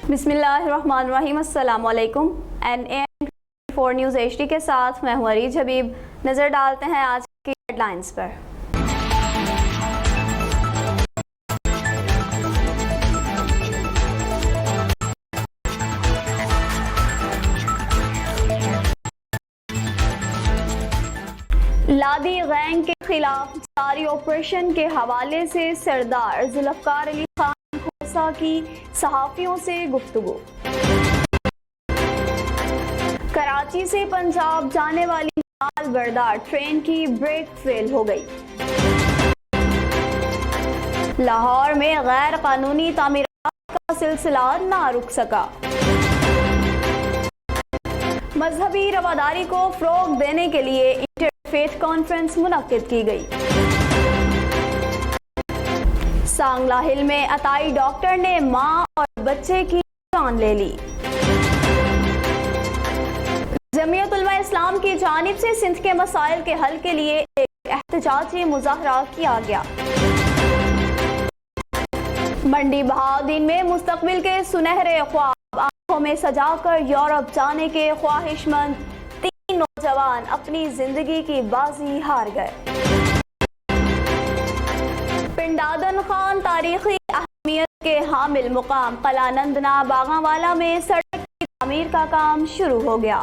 बिस्मिल्लाहिर्रहमानिर्रहीम। अस्सलाम वालेकुम। NAN24 न्यूज़ HD के साथ मैं हूँ अरीज हबीब। नज़र डालते हैं आज की हेडलाइंस पर। लादी गैंग के खिलाफ जारी ऑपरेशन के हवाले से सरदार जुल्फकार अली खान खोसा की सहाफियों से गुफ्तगू। कराची से पंजाब जाने वाली माल बरदार ट्रेन की ब्रेक फेल हो गई। लाहौर में गैर कानूनी तामीरात का सिलसिला ना रुक सका। मजहबी रवादारी को फ़रोग़ देने के लिए इंटरफेथ कॉन्फ्रेंस मुनक्किद की गई। सांगला हिल में अताई डॉक्टर ने मां और बच्चे की जान ले ली। जमीयत उलमा इस्लाम की जानिब से सिंध के मसाइल के हल के लिए एक एहतजाजी मुज़ाहरा किया गया। मंडी बहाउद्दीन में मुस्तकबिल के सुनहरे ख्वाब आंखों में सजाकर यूरोप जाने के ख्वाहिशमंद 3 नौजवान अपनी जिंदगी की बाजी हार गए। पिंडादन खान तारीखी अहमियत के हामिल मुकाम कलानंदना बागावाला में सड़क की तामीर का काम शुरू हो गया।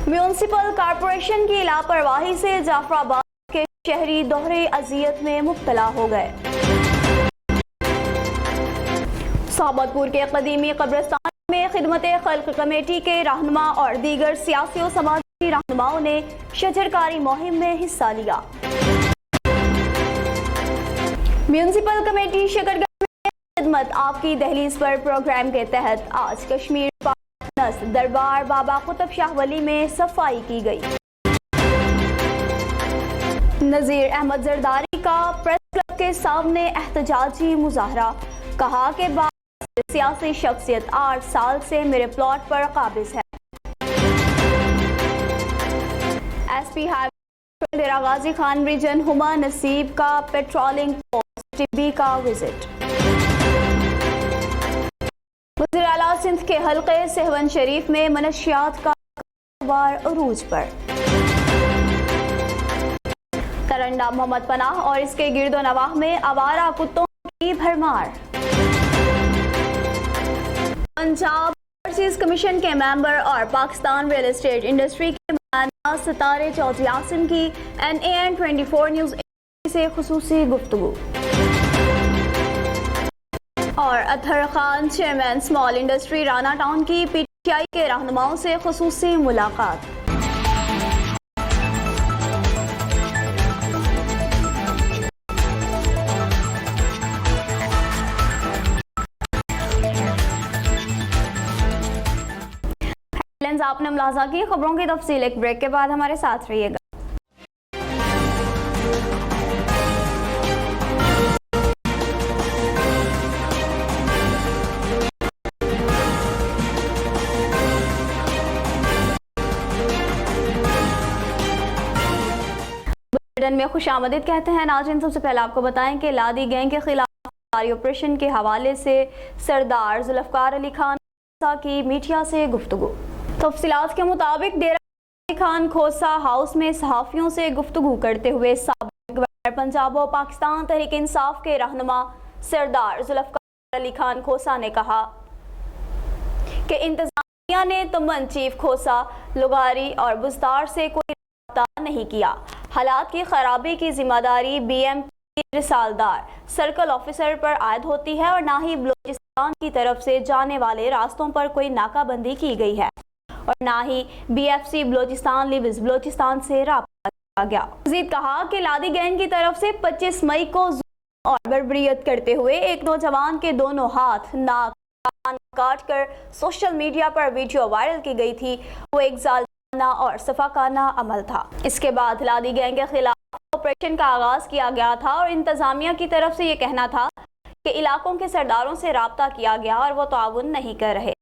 म्यूनिसिपल कॉरपोरेशन की लापरवाही से जाफराबाद के शहरी दोहरी अजियत में मुब्तला हो गए। साबतपुर के कदीमी कब्रिस्तान में खिदमत खल्क कमेटी के रहनुमा और दीगर सियासी और समाजी रहनुमाओं ने शजरकारी मुहिम में हिस्सा लिया। म्यूनिसिपल कमेटी शकरगढ़ में खिदमत आपकी दहलीज पर प्रोग्राम के तहत आज कश्मीर पार्टनर्स दरबार बाबा कुतुब शाह वली में सफाई की गई। नज़ीर अहमद जरदारी का प्रेस क्लब के सामने एहतजाजी मुज़ाहरा। कहा कि सियासी शख्सियत 8 साल से मेरे प्लॉट पर काबिज है। SP हाईवे डेरा गाजी खान रीजन हुमा नसीब का पेट्रोलिंग पोस्ट टिब्बी का विजिट। वज़ीर आला सिंध के हल्के सहवन शरीफ में मनशियात का कारोबार अरूज पर। तरंडा मोहम्मद पनाह और इसके गिरदो नवाह में आवारा कुत्तों की भरमार। पंजाब ओवरसीज कमीशन के मेंबर और पाकिस्तान रियल एस्टेट इंडस्ट्री के नुमाइंदा सितारे चौधरी आसिम की NAN24 न्यूज़ से खुसूसी गुफ्तगू। और Athar Khan chairman small industry Rana town की PTI के रहनुमाओं से खुसूसी मुलाकात। आपने मुलाजा की खबरों की तफसील एक ब्रेक के बाद हमारे साथ रहिएगा। बुलेटिन में खुशामदीद कहते हैं नाज़रीन। सबसे पहले आपको बताएं कि लादी गैंग के खिलाफ जारी ऑपरेशन के हवाले से सरदार जुल्फकार अली खान की मीडिया से गुफ्तगू। तफसीलात के मुताबिक डेरा खान खोसा हाउस में सहाफ़ियों से गुफ्तगू करते हुए साबिक़ गवर्नर पंजाब और पाकिस्तान तहरीक इंसाफ के रहनुमा सरदार जुल्फकार अली खान खोसा ने कहा कि इंतज़ामिया ने तुमन चीफ खोसा लुगारी और बुज़दार से कोई रब्ता नहीं किया। हालात की खराबी की जिम्मेदारी BMP रिसालदार सर्कल ऑफिसर पर आयद होती है और ना ही बलोचिस्तान की तरफ से जाने वाले रास्तों पर कोई नाकाबंदी की गई है और ना ही BFC बलोचिस्तान लिविज बलोचिस्तान से राब्ता किया गया। मज़ीद कहा कि लादी गैंग की तरफ से 25 मई को और बर्बरियत करते हुए एक नौजवान के दोनों हाथ नाक कान काट कर सोशल मीडिया पर वीडियो वायरल की गई थी। वो एक जालिमाना और सफाकाना अमल था। इसके बाद लादी गैंग के खिलाफ ऑपरेशन का आगाज किया गया था और इंतजामिया की तरफ से ये कहना था कि इलाकों के सरदारों से राब्ता किया गया और वो ताउन नहीं कर रहे।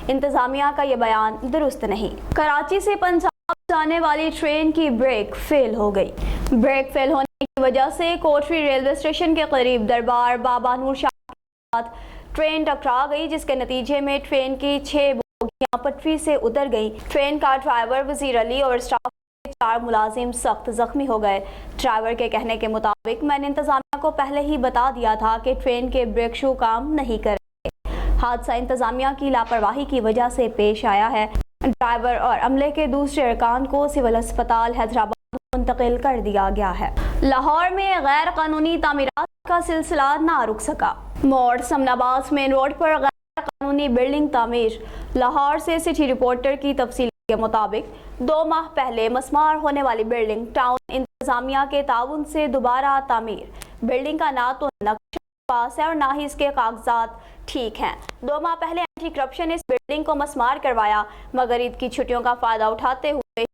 इंतजामिया का ये बयान दुरुस्त नहीं। कराची से पंजाब जाने वाली ट्रेन की ब्रेक फेल हो गई। ब्रेक फेल होने की वजह से कोटरी रेलवे स्टेशन के करीब दरबार बाबा नूर शाह साथ ट्रेन टकरा गई, जिसके नतीजे में ट्रेन की 6 बोगियां पटरी से उतर गई। ट्रेन का ड्राइवर, वजीर अली और स्टाफ के 4 मुलाजिम सख्त जख्मी हो गए। ड्राइवर के कहने के मुताबिक, मैंने इंतजामिया को पहले ही बता दिया था कि ट्रेन के ब्रेक शू काम नहीं करेंगे। हादसा इंतजामिया की लापरवाही की वजह से पेश आया है। ड्राइवर और अमले के दूसरे अरकान को सिविल अस्पताल हैदराबाद मुंतकिल कर दिया गया है। लाहौर में गैर कानूनी तामीरात का सिलसिला ना रुक सका। मोड़ समनाबाद मेन रोड पर गैर कानूनी बिल्डिंग तामीर। लाहौर से सिटी रिपोर्टर की तफसील के मुताबिक 2 माह पहले मस्मार होने वाली बिल्डिंग टाउन इंतजामिया के ताउन से दोबारा तामीर। बिल्डिंग का ना तो नक्शा पास है और ना ही इसके कागजात ठीक हैं। 2 माह पहले एंटी करप्शन ने इस बिल्डिंग को मस्मार करवाया, मगर ईद की छुट्टियों का फायदा उठाते हुए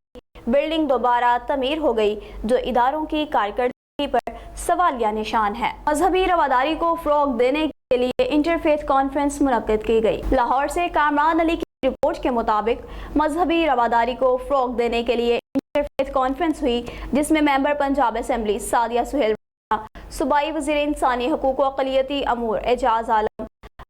बिल्डिंग दोबारा तमीर हो गई, जो इदारों की कारकर्दगी पर सवालिया निशान है। मजहबी रवादारी को फ़रोग़ देने के लिए इंटरफेथ कॉन्फ्रेंस मुनक्किद की गई। लाहौर से कामरान अली की रिपोर्ट के मुताबिक, मजहबी रवादारी को फ़रोग़ देने के लिए इंटरफेथ कॉन्फ्रेंस हुई, जिसमें मेंबर पंजाब असम्बली सादिया सुहेल, सूबाई वज़ीर इंसानी हकूक़ व अक़लियती अमूर एजाज़ आलम,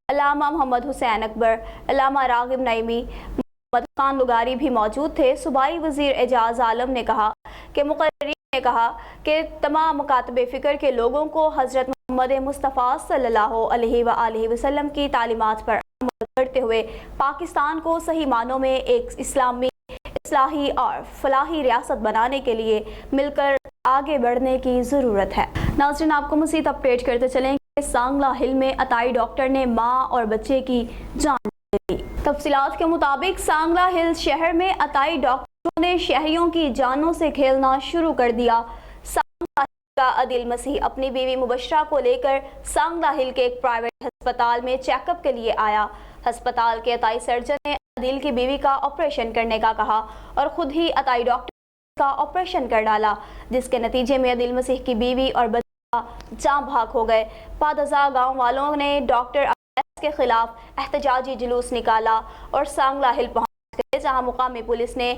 अल्लामा मोहम्मद हुसैन अकबर, अल्लामा राग़िब नईमी, मोहम्मद खान लुगारी भी मौजूद थे। सूबाई वज़ीर एजाज़ आलम ने कहा कि मुक़र्रीन ने कहा कि तमाम मुकातबे फ़िक्र के लोगों को हज़रत मोहम्मद मुस्तफ़ा सल्लल्लाहु अलैहि वसल्लम की तालीमात पर अमल करते हुए पाकिस्तान को सही मानों में एक इस्लामी, इस्लाही और फलाही रियासत बनाने के लिए मिलकर आगे बढ़ने की ज़रूरत है। नाज़रीन, आपको मज़ीद अपडेट करते चलें कि सांगला हिल में अताई डॉक्टर ने माँ और बच्चे की जान ले ली। तफसीलात के मुताबिक, सांगला हिल शहर में अताई डॉक्टरों ने शहरियों की जानों से खेलना शुरू कर दिया। सांगला हिल का अदिल मसीह अपनी बीवी मुबशरा को लेकर सांगला हिल के एक प्राइवेट अस्पताल में चेकअप के लिए आया। अस्पताल के अताई सर्जन ने अदिल की बीवी का ऑपरेशन करने का कहा और खुद ही अताई डॉक्टर का ऑपरेशन कर डाला, जिसके नतीजे में अदिल मसीह की बीवी और बच्चा जान भाग हो गए। पादजा गांव वालों ने डॉक्टर के खिलाफ एहतजाजी जुलूस निकाला और सांगला हिल पहुंच गए, जहां मुकामी पुलिस ने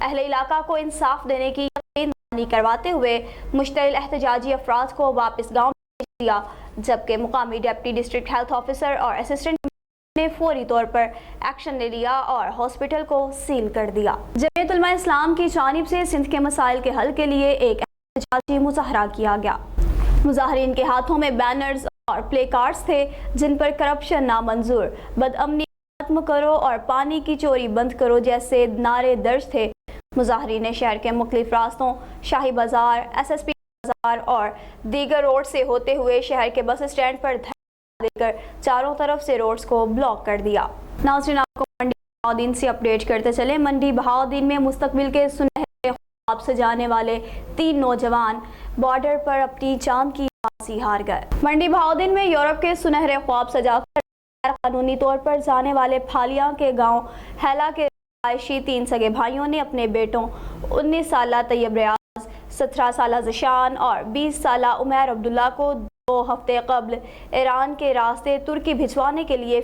अहले इलाका को इंसाफ देने की यकीन करवाते हुए मुश्तइल एहतजाजी अफराद को वापस गाँव भेज दिया, जबकि मुकामी डिप्टी डिस्ट्रिक्ट हेल्थ ऑफिसर और असिस्टेंट ने फौरी तौर पर एक्शन ले लिया और हॉस्पिटल को सील कर दिया। जमीयत उलमा इस्लाम की जानिब से सिंध के मसाइल के हल के लिए एक एहतजाजी मुजाहरा किया गया। मुजाहरीन के हाथों में बैनर्स और प्ले कार्ड्स थे, जिन पर करप्शन नामंजूर, बदअमनी खत्म करो और पानी की चोरी बंद करो जैसे नारे दर्ज थे। मुजाहरीन ने शहर के मुख्तलिफ रास्तों, शाही बाजार, SSP बाजार और दीगर रोड से होते हुए शहर के बस स्टैंड पर देकर चारों तरफ से रोड्स को ब्लॉक कर दिया। नाज़रीन, आपको मंडी बहाउद्दीन से अपडेट करते चले। मंडी बहाउद्दीन में मुस्तकबिल के सुनहरे ख्वाब सजाने वाले 3 नौजवान बॉर्डर पर अपनी जान की बाजी हार गए। मंडी बहाउद्दीन में यूरोप के सुनहरे ख्वाब सजाकर कानूनी तौर पर जाने वाले फालिया के गांव हैला के रिहायशी 3 सगे भाइयों ने अपने बेटों 19 साला तैयब रियाज, 17 साला ज़शान और 20 साला उमैर अब्दुल्ला को 2 हफ्ते कबल ईरान के रास्ते तुर्की भिजवाने के लिए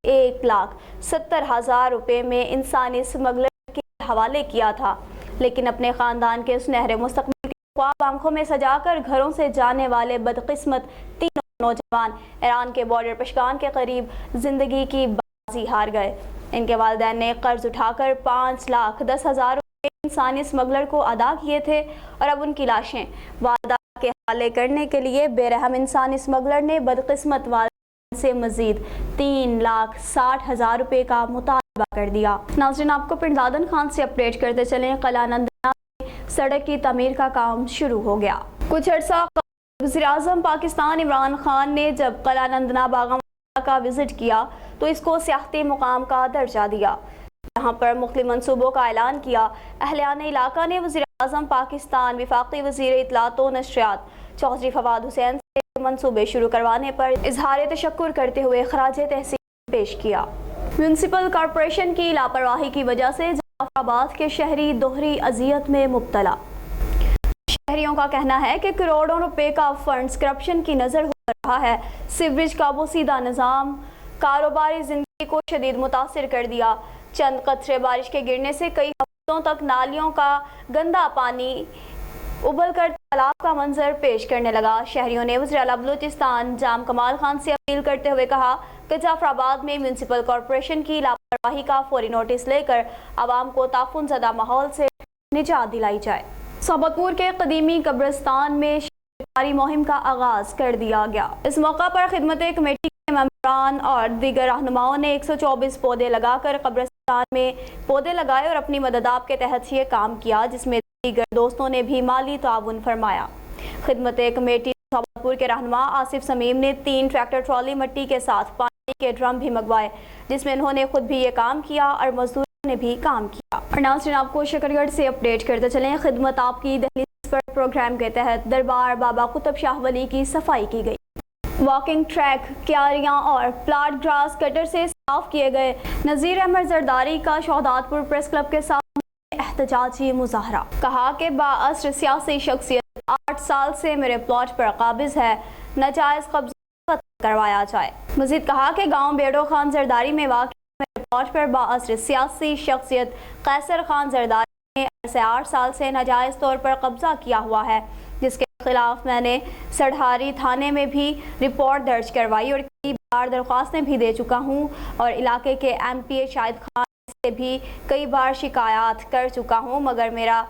1,70,000 रुपये में इंसानी स्मगलर के हवाले किया था, लेकिन अपने ख़ानदान के सुनहरे मुस्तकबिल के ख्वाब आंखों में सजाकर घरों से जाने वाले बदकिस्मत 3 नौजवान ईरान के बॉर्डर पशगान के करीब ज़िंदगी की बाजी हार गए। इनके वालिदैन ने कर्ज उठाकर 5,10,000 रुपये इंसानी स्मगलर को अदा किए थे और अब उनकी लाशें वादा के हवाले करने के लिए बेरहम इंसानी स्मगलर ने बदकिस्मत वालिदैन से मजीद 3,60,000 रुपये का मुतालबा कर दिया। नाज़रीन, आपको पिंड दादन खान से अपडेट करते चलें। कलानंदना में सड़क की तमीर का काम शुरू हो गया। कुछ अर्सा वज़ीर-ए-आज़म पाकिस्तान इमरान खान ने जब कलानंदना बागम का विजिट किया तो इसको सियाहती मुकाम का दर्जा दिया, यहाँ पर मुख्तलिफ मनसूबों का ऐलान किया। अहलियान इलाका ने वज़ीर-ए-आज़म पाकिस्तान वफाकी वज़ीर इत्तलात व नशरियात चौधरी फवाद हुसैन से मनसूबे शुरू करवाने पर इजहार तशक्कुर करते हुए खराज तहसीन पेश किया। म्यूनसिपल कॉरपोरेशन की लापरवाही की वजह से जाफराबाद के शहरी दोहरी अजियत में मुब्तला। शहरियों का कहना है कि करोड़ों रुपए का फंड्स करप्शन की नज़र हो रहा है। सीवरेज का बोसीदा निज़ाम कारोबारी जिंदगी को शदीद मुतासिर कर दिया। चंद कतरे बारिश के गिरने से कई हफ्तों तक नालियों का गंदा पानी उबल कर سیلاب کا منظر پیش کرنے لگا۔ شہریوں نے وزیر اعلیٰ بلوچستان جام کمال خان سے اپیل کرتے ہوئے کہا کہ جعفر آباد میں میونسپل کارپوریشن کی لاپرواہی کا فوری نوٹس لے کر عوام کو تعفن زدہ ماحول سے نجات دلائی جائے۔ صحبت پور کے قدیمی قبرستان میں شجرکاری مہم کا آغاز کر دیا گیا۔ اس موقع پر خدمت کمیٹی کے ممبران اور دیگر رہنماؤں نے 124 پودے لگا کر قبرستان میں پودے لگائے اور اپنی مدداب کے تحت یہ کام کیا، جس میں دیگر دوستوں نے بھی مالی تعاون فرمایا۔ خدمت کمیٹی صحبت پور کے رہنما آصف سمیم نے 3 ٹریکٹر ٹرالی مٹی کے ساتھ پانی کے ڈرم بھی منگوائے، جس میں انہوں نے خود بھی یہ کام کیا اور مزدوروں نے بھی کام کیا۔ اور ناظرین، آپ کو شکر گڑھ سے اپڈیٹ کرتے چلیں۔ خدمت آپ کی دہلیز پر پروگرام کے تحت دربار بابا قطب شاہ ولی کی صفائی کی گئی۔ واکنگ ٹریک، کیاریاں اور پلاٹ گراس کٹر سے صاف کیے گئے۔ نذیر احمد زرداری کا شہداد پور پریس کلب کے ساتھ احتجاجی مظاہرہ۔ کہا کہ باعثر سیاسی شخصیت 8 سال سے میرے پلاٹ پر قابض ہے، ناجائز قبضہ ختم کروایا جائے۔ مزید کہا کہ گاؤں بیڑو خان زرداری میں واقع میرے پلاٹ پر باعثر سیاسی شخصیت قیصر خان زرداری نے ایسے 8 سال سے ناجائز طور پر قبضہ کیا ہوا ہے، جس کے خلاف میں نے سڑھاری تھانے میں بھی رپورٹ درج کروائی اور کئی بار درخواستیں بھی دے چکا ہوں اور علاقے کے ایم پی اے شاہد خان سے بھی کئی بار شکایات کر چکا ہوں، مگر میرا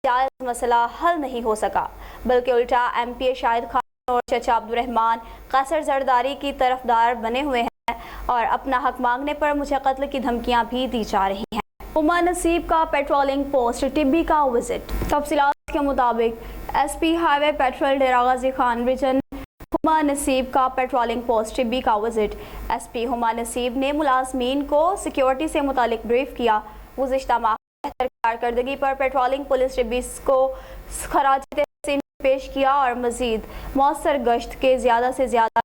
جائز مسئلہ حل نہیں ہو سکا، بلکہ الٹا ایم پی اے شاہد خان اور چچا عبدالرحمان قیصر زرداری کی طرفدار بنے ہوئے ہیں اور اپنا حق مانگنے پر مجھے قتل کی دھمکیاں بھی دی جا رہی ہیں۔ عمر نصیب کا پیٹرولنگ پوسٹ ٹبی کا وزٹ۔ تفصیلات کے مطابق ایس پی ہائی وے پیٹرول ڈیرہ غازی خان ریجن ہما نصیب کا پیٹرولنگ پوسٹ ٹبی کا وزٹ۔ ایس پی ہما نصیب نے ملازمین کو سیکیورٹی سے متعلق بریف کیا۔ گزشتہ ماہ بہتر کارکردگی پر پیٹرولنگ پولیس ٹبی کو خراج تحسین پیش کیا اور مزید مؤثر گشت کے زیادہ سے زیادہ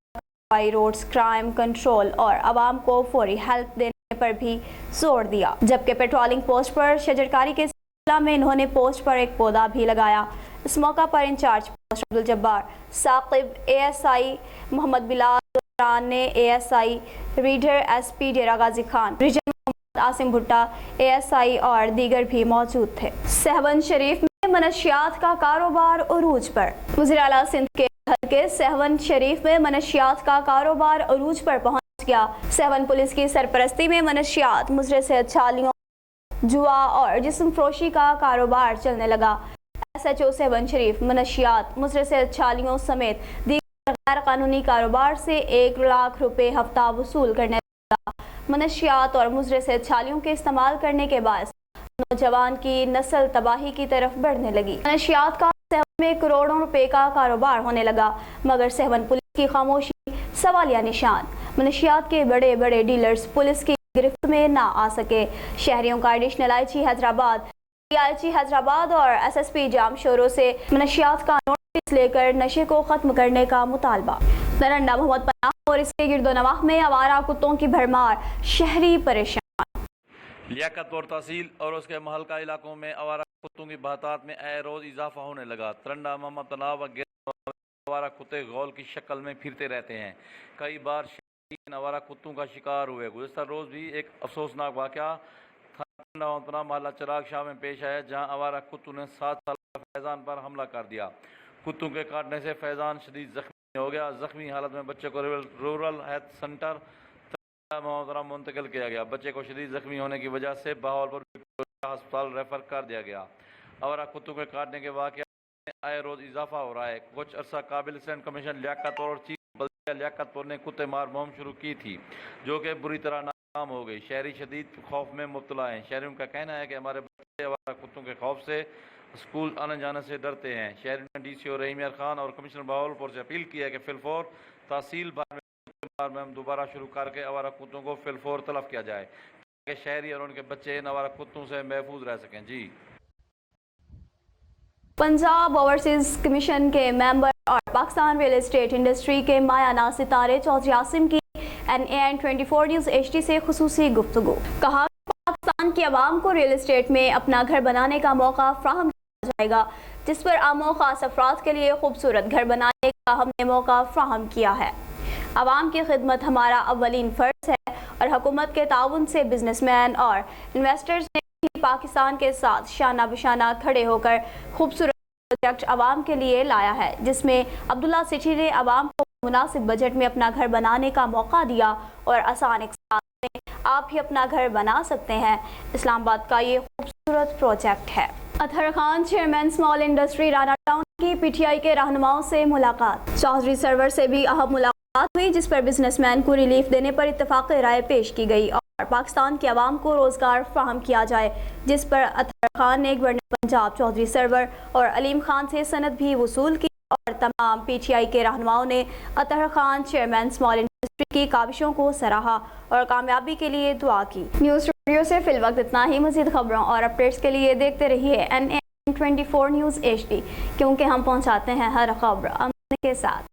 روڈز کرائم کنٹرول اور عوام کو فوری ہیلپ دینے پر بھی زور دیا، جبکہ پیٹرولنگ پوسٹ پر شجرکاری کے سلسلہ میں انہوں نے پوسٹ پر ایک پودا بھی لگایا۔ اس موقع پر incharge post Abdul Jabbar Saqib, A S I Muhammad Bilal دوران نے A S I reader, S P Dera Ghazi Khan region Muhammad Asim Bhutta, A S I اور دیگر بھی موجود تھے۔ سہون شریف میں منشیات کا کاروبار عروج پر۔ وزیر اعلیٰ سندھ کے حلقے سہون شریف میں منشیات کا کاروبار عروج پر پہنچ گیا۔ سہون پولیس کی سرپرستی میں منشیات، مضر صحت چھالیوں، جوا اور جسم فروشی کا کاروبار چلنے لگا۔ ایس ایچ او سہون شریف منشیات، مضر صحت چھالیوں سمیت دیگر غیر قانونی کاروبار سے 1 لاکھ روپے ہفتہ وصول کرنے لگا۔ منشیات اور مضر صحت چھالیوں کے استعمال کرنے کے باعث نوجوان کی نسل تباہی کی طرف بڑھنے لگی۔ منشیات کا سہون میں کروڑوں روپے کا کاروبار ہونے لگا، مگر سہون پولیس کی خاموشی سوالیہ نشان۔ منشیات کے بڑے بڑے ڈیلرز پولیس کی گرفت میں نہ آ سکے۔ شہریوں کا additional I G Hyderabad, D I G Hyderabad اور ایس ایس پی جام شوروں سے منشیات کا نوٹس لے کر نشے کو ختم کرنے کا مطالبہ۔ نرنڈا محمد پناہ اور اس کے گرد و نواح میں آوارہ کتوں کی بھرمار، شہری پریشان۔ لیاقت اور تحصیل اور اس کے محلقہ علاقوں میں آوارہ کتوں کی بہتات میں اے روز اضافہ ہونے لگا۔ ترنڈا محمد پناہ و گرد آوارہ کتے غول کی شکل میں پھرتے رہتے ہیں۔ کئی بار شہرین آوارہ کتوں کا شکار ہوئے۔ گزشتہ روز بھی ایک افسوسناک واقعہ ترنڈا محمد پناہ محلہ چراغ شاہ میں پیش آیا، جہاں آوارہ کتوں نے 7 سالہ فیضان پر حملہ کر دیا۔ کتوں کے کاٹنے سے فیضان شدید زخمی ہو گیا۔ زخمی حالت میں بچے کو رورل ہیلتھ سینٹر منتقل کیا گیا۔ بچے کو شدید زخمی ہونے کی وجہ سے بہاولپور ہسپتال ریفر کر دیا گیا۔ آوارہ کتوں کے کاٹنے کے واقعات میں آئے روز اضافہ ہو رہا ہے۔ کچھ عرصہ قابل اسٹینڈ کمیشن لیاقت اور چیف بلدیہ لیاقت پور نے کتے مار مہم شروع کی تھی، جو کہ بری طرح ناکام ہو گئی۔ شہری شدید خوف میں مبتلا ہیں۔ شہریوں کا کہنا ہے کہ ہمارے بچے آوارہ کتوں کے خوف سے اسکول آنے جانے سے ڈرتے ہیں۔ شہریوں نے ڈی سی او رحیم یار خان اور کمشنر بہاولپور سے اپیل کی ہے کہ فی الفور تحصیل میں دوبارہ شروع کر کے آوارہ کتوں کو فی الفور تلف کیا جائے تاکہ شہری اور ان کے بچے ان آوارہ کتوں سے محفوظ رہ سکیں۔ جی پنجاب اوورسیز کمیشن کے ممبر اور پاکستان ریئل اسٹیٹ انڈسٹری کے مایہ ناز ستارے چودھری عاصم کی NAN 24 نیوز HD سے خصوصی گفتگو۔ کہا کہ پاکستان کی عوام کو ریئل اسٹیٹ میں اپنا گھر بنانے کا موقع فراہم کیا جائے گا، جس پر عام و خاص افراد کے لیے خوبصورت گھر بنانے کا ہم نے موقع فراہم کیا ہے۔ عوام کی خدمت ہمارا اولین فرض ہے اور حکومت کے تعاون سے بزنس مین اور انویسٹرز نے بھی پاکستان کے ساتھ شانہ بشانہ کھڑے ہو کر خوبصورت پروجیکٹ عوام کے لیے لایا ہے، جس میں عبداللہ سٹی نے عوام کو مناسب بجٹ میں اپنا گھر بنانے کا موقع دیا اور آسان اقساط میں آپ بھی اپنا گھر بنا سکتے ہیں۔ اسلام آباد کا یہ خوبصورت پروجیکٹ ہے۔ Athar Khan chairman small industry Rana town کی پی ٹی آئی کے رہنماؤں سے ملاقات۔ چودھری سرور سے بھی اہم ملاقات ہوئی، جس پر بزنس مین کو ریلیف دینے پر اتفاق رائے پیش کی گئی اور پاکستان کے عوام کو روزگار فراہم کیا جائے، جس پر اطہر خان نے گورنر پنجاب چودھری سرور اور علیم خان سے سند بھی وصول کی اور تمام پی ٹی آئی کے رہنماؤں نے اطہر خان چیئرمین اسمال انڈسٹری کی کاوشوں کو سراہا اور کامیابی کے لیے دعا کی۔ نیوز اسٹوڈیو سے فی الوقت اتنا ہی۔ مزید خبروں اور اپڈیٹس کے لیے دیکھتے رہیے NN 24 نیوز HD، کیونکہ ہم پہنچاتے ہیں ہر خبر امن کے ساتھ۔